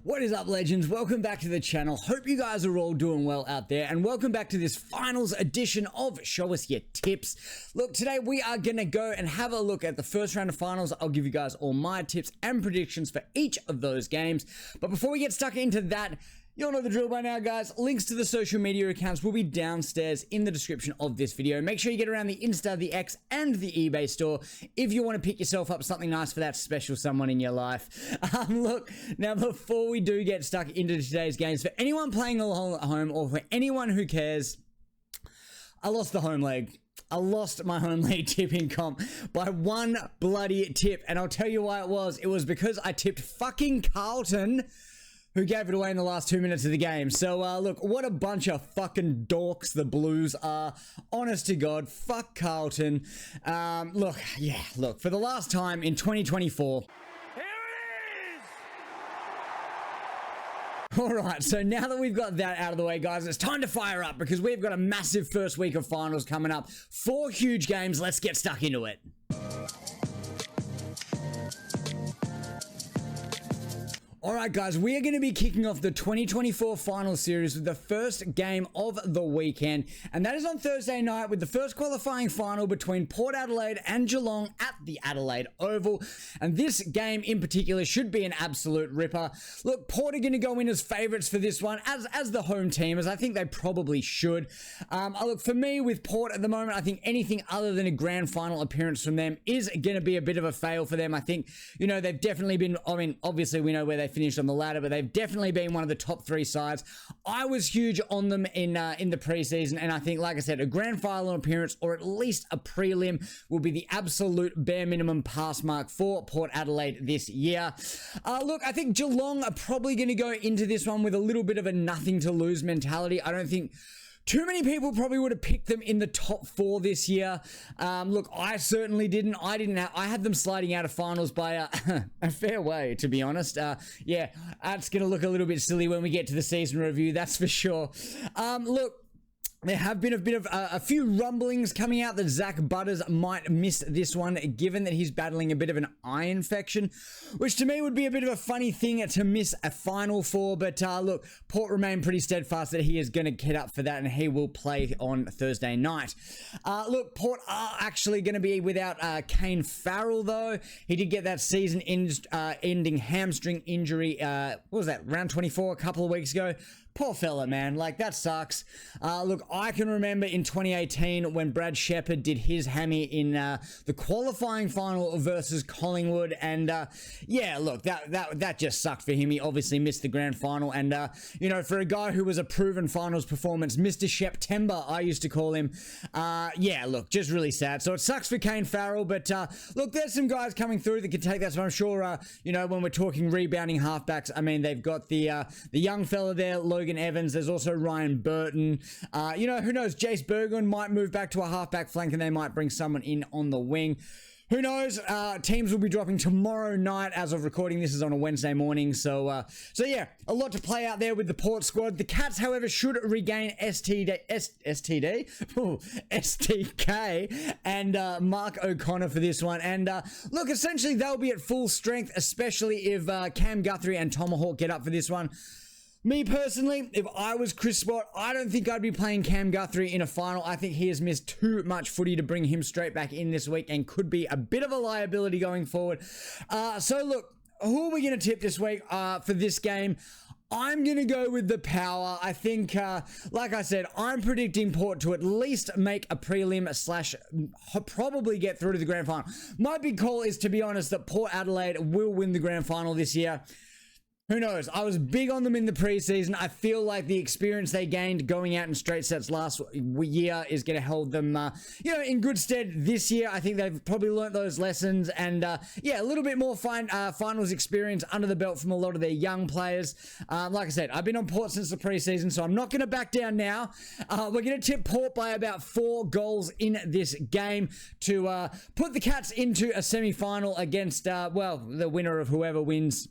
What is up, legends? Welcome back to the channel. Hope you guys are all doing well out there, and welcome back to this finals edition of Show Us Your Tips. Look, today we are gonna go and have a look at the first round of finals. I'll give you guys all my tips and predictions for each of those games. But before we get stuck into that, you all know the drill by now, guys. Links to the social media accounts will be downstairs in the description of this video. Make sure you get around the Insta, the X, and the eBay store if you want to pick yourself up something nice for that special someone in your life. Look, now before we do get stuck into today's games, for anyone playing along at home or for anyone who cares, I lost the home leg. I lost my home league tipping comp by one bloody tip, and I'll tell you why it was. It was because I tipped fucking Carlton, who gave it away in the last 2 minutes of the game. So, look, what a bunch of fucking dorks the Blues are. Honest to God, fuck Carlton. Look, for the last time in 2024... Here it is! Alright, so now that we've got that out of the way, guys, it's time to fire up because we've got a massive first week of finals coming up. 4 huge games. Let's get stuck into it. Alright guys, we are going to be kicking off the 2024 final series with the first game of the weekend, and that is on Thursday night with the first qualifying final between Port Adelaide and Geelong at the Adelaide Oval, and this game in particular should be an absolute ripper. Look, Port are going to go in as favourites for this one, as the home team, as I think they probably should. Look, for me with Port at the moment, I think anything other than a grand final appearance from them is going to be a bit of a fail for them. I think, you know, they've definitely been, I mean, obviously we know where they finished on the ladder, but they've definitely been one of the top 3 sides. I was huge on them in the preseason, and I think, like I said, a grand final appearance or at least a prelim will be the absolute bare minimum pass mark for Port Adelaide this year. Look, I think Geelong are probably going to go into this one with a little bit of a nothing to lose mentality. I don't think too many people probably would have picked them in the top 4 this year. Look, I certainly didn't. I had them sliding out of finals by a fair way, to be honest. Yeah, it's going to look a little bit silly when we get to the season review, that's for sure. Look, there have been a few rumblings coming out that Zach Butters might miss this one, given that he's battling a bit of an eye infection, which to me would be a bit of a funny thing to miss a final for. But look, Port remain pretty steadfast that he is going to get up for that, and he will play on Thursday night. Look, Port are actually going to be without Kane Farrell, though. He did get that season-ending hamstring injury, what was that, round 24, a couple of weeks ago. Poor fella, man. Like, that sucks. Look, I can remember in 2018 when Brad Shepherd did his hammy in the qualifying final versus Collingwood, and yeah, look, that just sucked for him. He obviously missed the grand final, and you know, for a guy who was a proven finals performance, Mr. Sheptember, I used to call him. Yeah, look, just really sad. So it sucks for Kane Farrell, but look, there's some guys coming through that can take that. So I'm sure, you know, when we're talking rebounding halfbacks, I mean, they've got the young fella there, Logan Evans. There's also Ryan Burton. You know, who knows? Jace Berglund might move back to a halfback flank, and they might bring someone in on the wing. Who knows? Teams will be dropping tomorrow night. As of recording, this is on a Wednesday morning. So yeah, a lot to play out there with the Port squad. The Cats, however, should regain STK and Mark O'Connor for this one. And look, essentially, they'll be at full strength, especially if Cam Guthrie and Tomahawk get up for this one. Me personally, if I was Chris Spott, I don't think I'd be playing Cam Guthrie in a final. I think he has missed too much footy to bring him straight back in this week and could be a bit of a liability going forward. So look, who are we going to tip this week for this game? I'm going to go with the power. I think, like I said, I'm predicting Port to at least make a prelim / probably get through to the grand final. My big call is, to be honest, that Port Adelaide will win the grand final this year. Who knows? I was big on them in the preseason. I feel like the experience they gained going out in straight sets last year is going to hold them, you know, in good stead this year. I think they've probably learnt those lessons, and yeah, a little bit more finals experience under the belt from a lot of their young players. Like I said, I've been on Port since the preseason, so I'm not going to back down now. We're going to tip Port by about 4 goals in this game to put the Cats into a semi-final against, well, the winner of whoever wins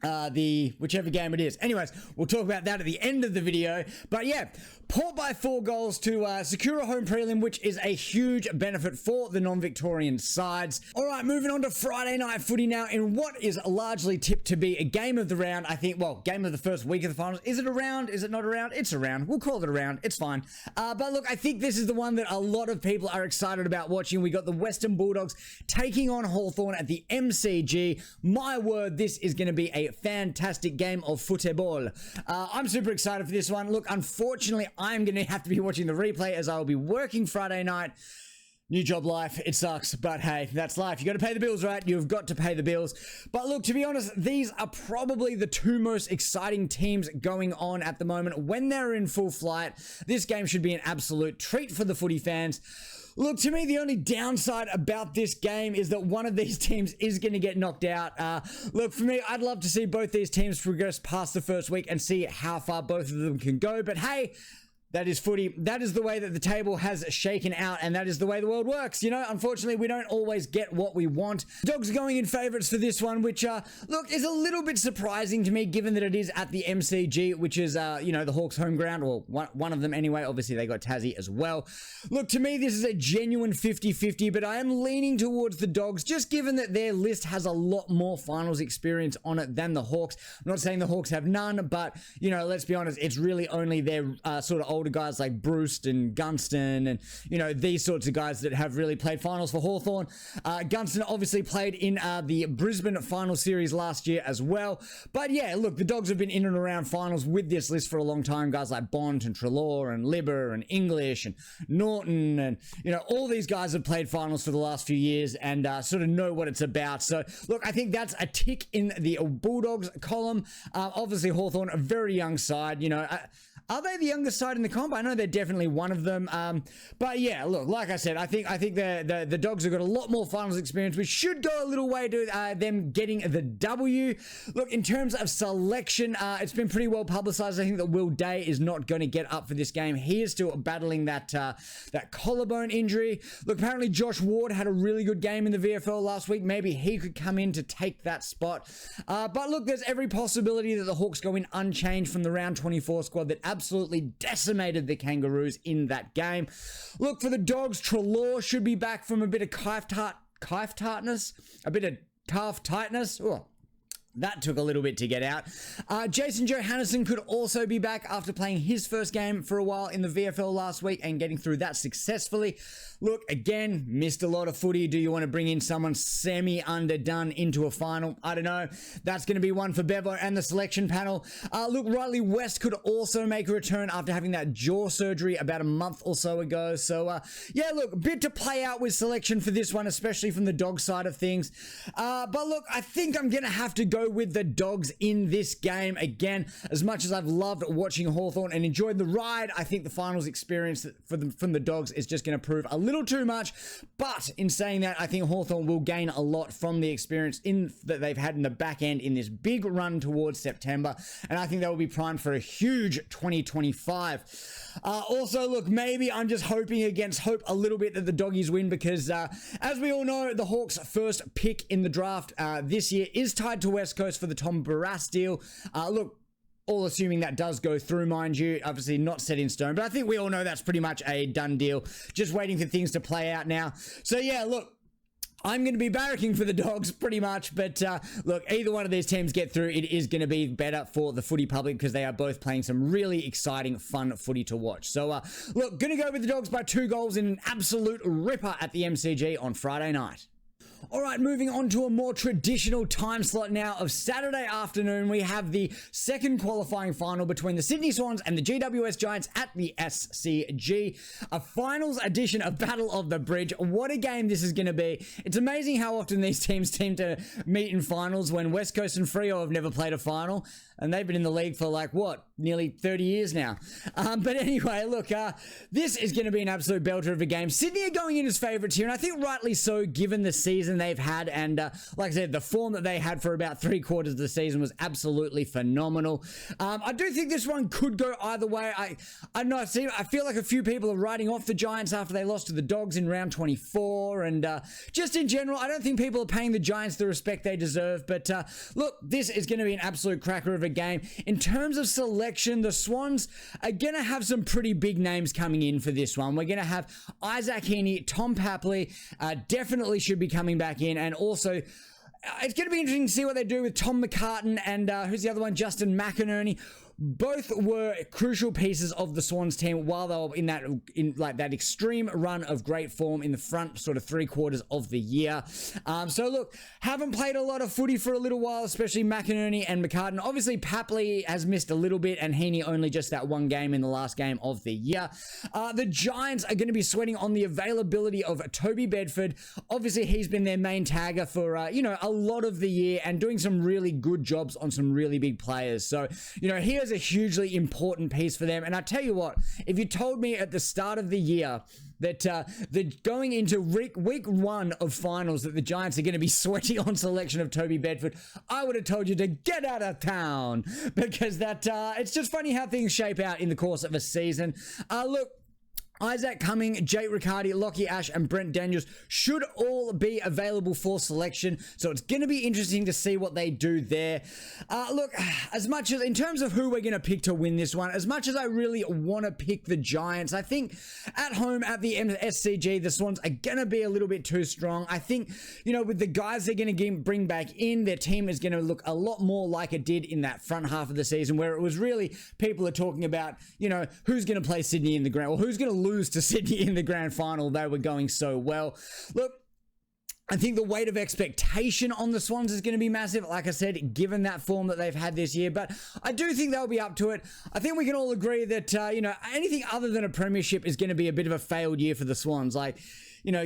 whichever game it is. Anyways, we'll talk about that at the end of the video. But yeah, Port by 4 goals to secure a home prelim, which is a huge benefit for the non-Victorian sides. All right, moving on to Friday night footy now in what is largely tipped to be a game of the round. I think, well, game of the first week of the finals. Is it a round? Is it not a round? It's a round. We'll call it a round. It's fine. But look, I think this is the one that a lot of people are excited about watching. We got the Western Bulldogs taking on Hawthorn at the MCG. My word, this is going to be a fantastic game of football. I'm super excited for this one. Look, unfortunately, I'm going to have to be watching the replay as I will be working Friday night. New job life, it sucks, but hey, that's life. You got to pay the bills, right? You've got to pay the bills. But look, to be honest, these are probably the two most exciting teams going on at the moment. When they're in full flight, this game should be an absolute treat for the footy fans. Look, to me, the only downside about this game is that one of these teams is going to get knocked out. Look, for me, I'd love to see both these teams progress past the first week and see how far both of them can go. But hey, that is footy. That is the way that the table has shaken out, and that is the way the world works. You know, unfortunately, we don't always get what we want. Dogs going in favourites for this one, which, look, is a little bit surprising to me, given that it is at the MCG, which is, you know, the Hawks' home ground, or one of them anyway. Obviously, they got Tassie as well. Look, to me, this is a genuine 50-50, but I am leaning towards the Dogs, just given that their list has a lot more finals experience on it than the Hawks. I'm not saying the Hawks have none, but, you know, let's be honest, it's really only their sort of older guys like Bruce and Gunston and, you know, these sorts of guys that have really played finals for Hawthorn. Gunston obviously played in the Brisbane final series last year as well. But yeah, look, the Dogs have been in and around finals with this list for a long time. Guys like Bond and Treloar and Libber and English and Norton and, you know, all these guys have played finals for the last few years and sort of know what it's about. So look, I think that's a tick in the Bulldogs column. Obviously Hawthorn, a very young side, you know. Are they the youngest side in the comp? I know they're definitely one of them. But yeah, look, like I said, I think the Dogs have got a lot more finals experience, which should go a little way to them getting the W. Look, in terms of selection, it's been pretty well publicized. I think that Will Day is not going to get up for this game. He is still battling that collarbone injury. Look, apparently Josh Ward had a really good game in the VFL last week. Maybe he could come in to take that spot. But look, there's every possibility that the Hawks go in unchanged from the round 24 squad that absolutely decimated the Kangaroos in that game. Look, for the Dogs, Treloar should be back from a bit of calf tightness. Oh, that took a little bit to get out. Jason Johannesson could also be back after playing his first game for a while in the VFL last week and getting through that successfully. Look, again, missed a lot of footy. Do you want to bring in someone semi-underdone into a final? I don't know. That's going to be one for Bevo and the selection panel. Look, Riley West could also make a return after having that jaw surgery about a month or so ago. So, yeah, look, a bit to play out with selection for this one, especially from the Dog side of things. But look, I think I'm going to have to go with the Dogs in this game again. As much as I've loved watching Hawthorn and enjoyed the ride, I think the finals experience from the Dogs is just going to prove a little too much. But in saying that, I think Hawthorn will gain a lot from the experience that they've had in the back end in this big run towards September, and I think they will be primed for a huge 2025. Also, look, maybe I'm just hoping against hope a little bit that the Doggies win because, as we all know, the Hawks' first pick in the draft this year is tied to West Coast for the Tom Barrass deal. Look, all assuming that does go through, mind you, obviously not set in stone, but I think we all know that's pretty much a done deal. Just waiting for things to play out now. So yeah, look, I'm going to be barracking for the Dogs pretty much, but look, either one of these teams get through, it is going to be better for the footy public because they are both playing some really exciting, fun footy to watch. So look, going to go with the Dogs by 2 goals in an absolute ripper at the MCG on Friday night. All right, moving on to a more traditional time slot now of Saturday afternoon. We have the second qualifying final between the Sydney Swans and the GWS Giants at the SCG. A finals edition of Battle of the Bridge. What a game this is going to be. It's amazing how often these teams seem to meet in finals when West Coast and Freo have never played a final. And they've been in the league for like, what, nearly 30 years now. But anyway, look, this is going to be an absolute belter of a game. Sydney are going in as favourites here, and I think rightly so, given the season season they've had, and like I said, the form that they had for about 3/4 of the season was absolutely phenomenal. I do think this one could go either way. I don't know. I feel like a few people are writing off the Giants after they lost to the Dogs in round 24, and just in general, I don't think people are paying the Giants the respect they deserve. But look, this is going to be an absolute cracker of a game. In terms of selection, the Swans are going to have some pretty big names coming in for this one. We're going to have Isaac Heaney, Tom Papley, definitely should be coming back in, and also it's going to be interesting to see what they do with Tom McCartan and who's the other one, Justin McInerney. Both were crucial pieces of the Swans team while they were in that extreme run of great form in the front sort of 3/4 of the year. So look, haven't played a lot of footy for a little while, especially McInerney and McCartan. Obviously, Papley has missed a little bit, and Heaney only just that one game in the last game of the year. The Giants are going to be sweating on the availability of Toby Bedford. Obviously, he's been their main tagger for a lot of the year and doing some really good jobs on some really big players. So he is a hugely important piece for them. And I tell you what, if you told me at the start of the year that going into week 1 of finals that the Giants are going to be sweating on selection of Toby Bedford, I would have told you to get out of town, because it's just funny how things shape out in the course of a season. Look, Isaac Cumming, Jake Riccardi, Lockie Ash, and Brent Daniels should all be available for selection. So it's going to be interesting to see what they do there. Look, as much as in terms of who we're going to pick to win this one, as much as I really want to pick the Giants, I think at home at the SCG, the Swans are going to be a little bit too strong. I think, with the guys they're going to bring back in, their team is going to look a lot more like it did in that front half of the season, where it was really people are talking about, who's going to play Sydney in the grand, or who's going to lose to Sydney in the grand final. They were going so well. Look, I think the weight of expectation on the Swans is going to be massive, like I said, given that form that they've had this year. But I do think they'll be up to it. I think we can all agree that, anything other than a premiership is going to be a bit of a failed year for the Swans.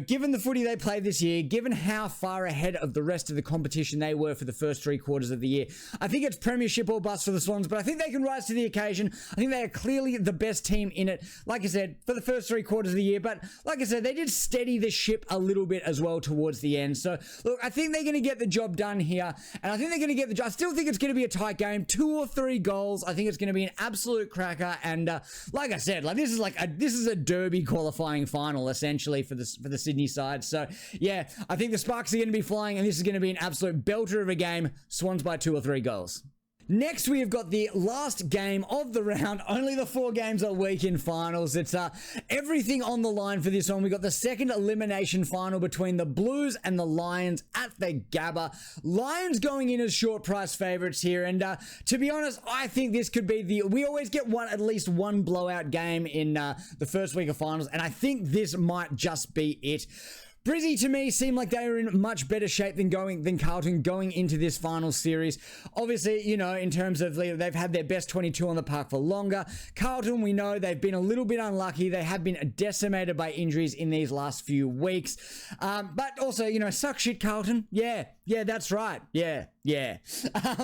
Given the footy they played this year, given how far ahead of the rest of the competition they were for the first 3/4 of the year, I think it's premiership or bust for the Swans, but I think they can rise to the occasion. I think they are clearly the best team in it, like I said, for the first 3/4 of the year. But like I said, they did steady the ship a little bit as well towards the end. So look, I think they're going to get the job done here, and I think they're going to get the job. I still think it's going to be a tight game, 2 or 3 goals. I think it's going to be an absolute cracker, and like I said, this is a derby qualifying final essentially for the Sydney side. So yeah, I think the sparks are going to be flying, and this is going to be an absolute belter of a game. Swans by 2 or 3 goals. Next, we have got the last game of the round. Only the 4 games a week in finals. It's everything on the line for this one. We got the second elimination final between the Blues and the Lions at the Gabba. Lions going in as short price favorites here, and to be honest, I think this could be we always get at least one blowout game in the first week of finals, and I think this might just be it. Brizzy, to me, seemed like they were in much better shape than Carlton going into this final series. Obviously, in terms of they've had their best 22 on the park for longer. Carlton, we know they've been a little bit unlucky. They have been decimated by injuries in these last few weeks. But also, suck shit, Carlton. Yeah, that's right. Yeah.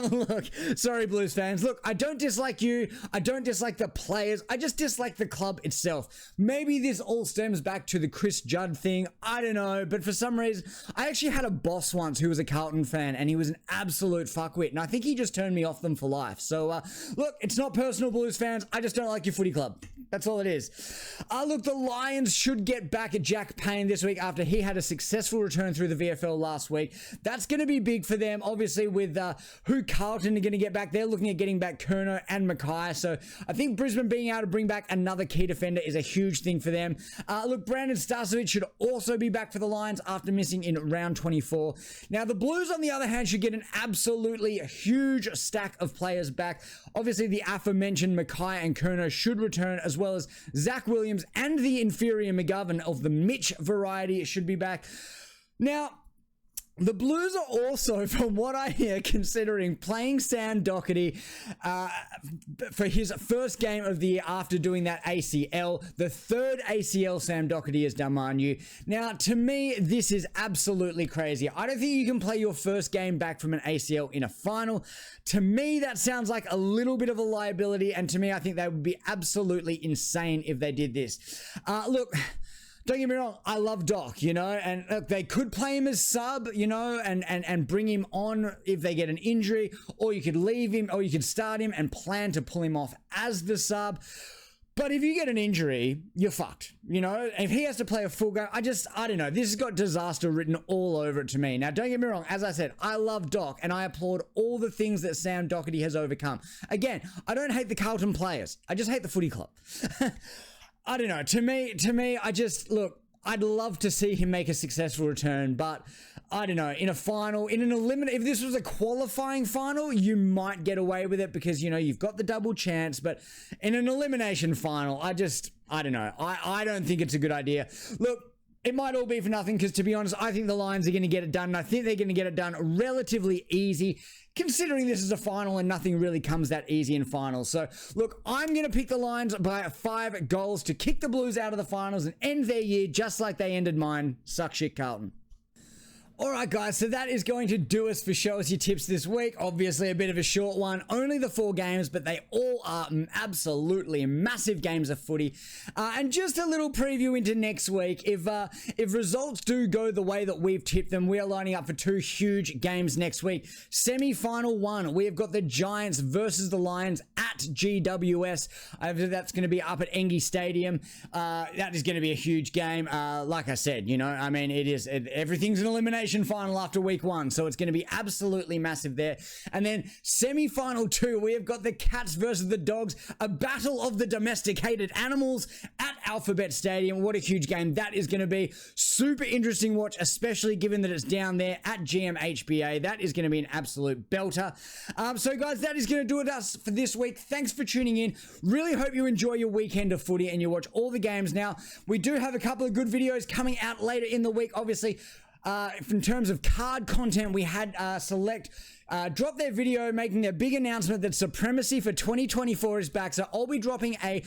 Look, sorry, Blues fans. Look, I don't dislike you. I don't dislike the players. I just dislike the club itself. Maybe this all stems back to the Chris Judd thing. I don't know. But for some reason, I actually had a boss once who was a Carlton fan, and he was an absolute fuckwit, and I think he just turned me off them for life. So, look, it's not personal, Blues fans. I just don't like your footy club. That's all it is. Look, the Lions should get back at Jack Payne this week after he had a successful return through the VFL last week. That's going to be big for them, obviously, with who Carlton are going to get back. They're looking at getting back Curnow and Mackay. So I think Brisbane being able to bring back another key defender is a huge thing for them. Look, Brandon Starcevic should also be back for the Lions after missing in round 24. Now, the Blues, on the other hand, should get an absolutely huge stack of players back. Obviously, the aforementioned Mackay and Curnow should return, as well as Zach Williams and the inferior McGovern of the Mitch variety should be back. Now, the Blues are also, from what I hear, considering playing Sam Doherty for his first game of the year after doing that ACL, the third ACL Sam Doherty has done, mind you. Now, to me, this is absolutely crazy. I don't think you can play your first game back from an ACL in a final. To me, that sounds like a little bit of a liability, and to me, I think that would be absolutely insane if they did this. Look, don't get me wrong, I love Doc, you know, and look, they could play him as sub, you know, and bring him on if they get an injury, or you could leave him, or you could start him and plan to pull him off as the sub. But if you get an injury, you're fucked. You know, if he has to play a full game, I don't know. This has got disaster written all over it to me. Now, don't get me wrong. As I said, I love Doc, and I applaud all the things that Sam Doherty has overcome. Again, I don't hate the Carlton players. I just hate the footy club. I don't know. To me, look, I'd love to see him make a successful return, but I don't know, in a final, in an if this was a qualifying final, you might get away with it because, you know, you've got the double chance, but in an elimination final, I don't know. I don't think it's a good idea. Look, it might all be for nothing because, to be honest, I think the Lions are going to get it done, and I think they're going to get it done relatively easy, considering this is a final and nothing really comes that easy in finals. So, look, I'm going to pick the Lions by 5 goals to kick the Blues out of the finals and end their year just like they ended mine. Suck shit, Carlton. Alright guys, so that is going to do us for Show Us Your Tips this week. Obviously a bit of a short one, only the 4 games, but they all are absolutely massive games of footy. And just a little preview into next week. If results do go the way that we've tipped them, we are lining up for 2 huge games next week. Semi-final 1, we have got the Giants versus the Lions at GWS. That's going to be up at Engie Stadium. That is going to be a huge game. Like I said, you know, I mean, everything's an elimination final after week 1, so it's going to be absolutely massive there. And then semi-final 2, we have got the Cats versus the Dogs, a battle of the domesticated animals at Alphabet Stadium. What a huge game that is going to be. Super interesting watch, especially given that it's down there at GMHBA. That is going to be an absolute belter. So guys, that is going to do it us for this week. Thanks for tuning in. Really hope you enjoy your weekend of footy and you watch all the games. Now, we do have a couple of good videos coming out later in the week, obviously. In terms of card content, we had Select drop their video making their big announcement that Supremacy for 2024 is back. So I'll be dropping a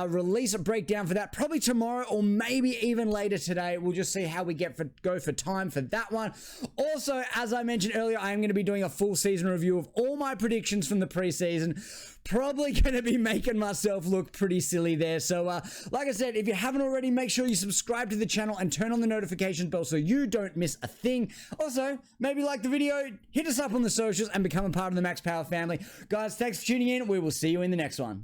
release breakdown for that probably tomorrow or maybe even later today. We'll just see how we go for time for that one. Also, as I mentioned earlier, I am going to be doing a full season review of all my predictions from the preseason. Probably going to be making myself look pretty silly there. So, like I said, if you haven't already, make sure you subscribe to the channel and turn on the notification bell so you don't miss a thing. Also, maybe like the video, hit us up on the socials, and become a part of the Max Power family. Guys, thanks for tuning in. We will see you in the next one.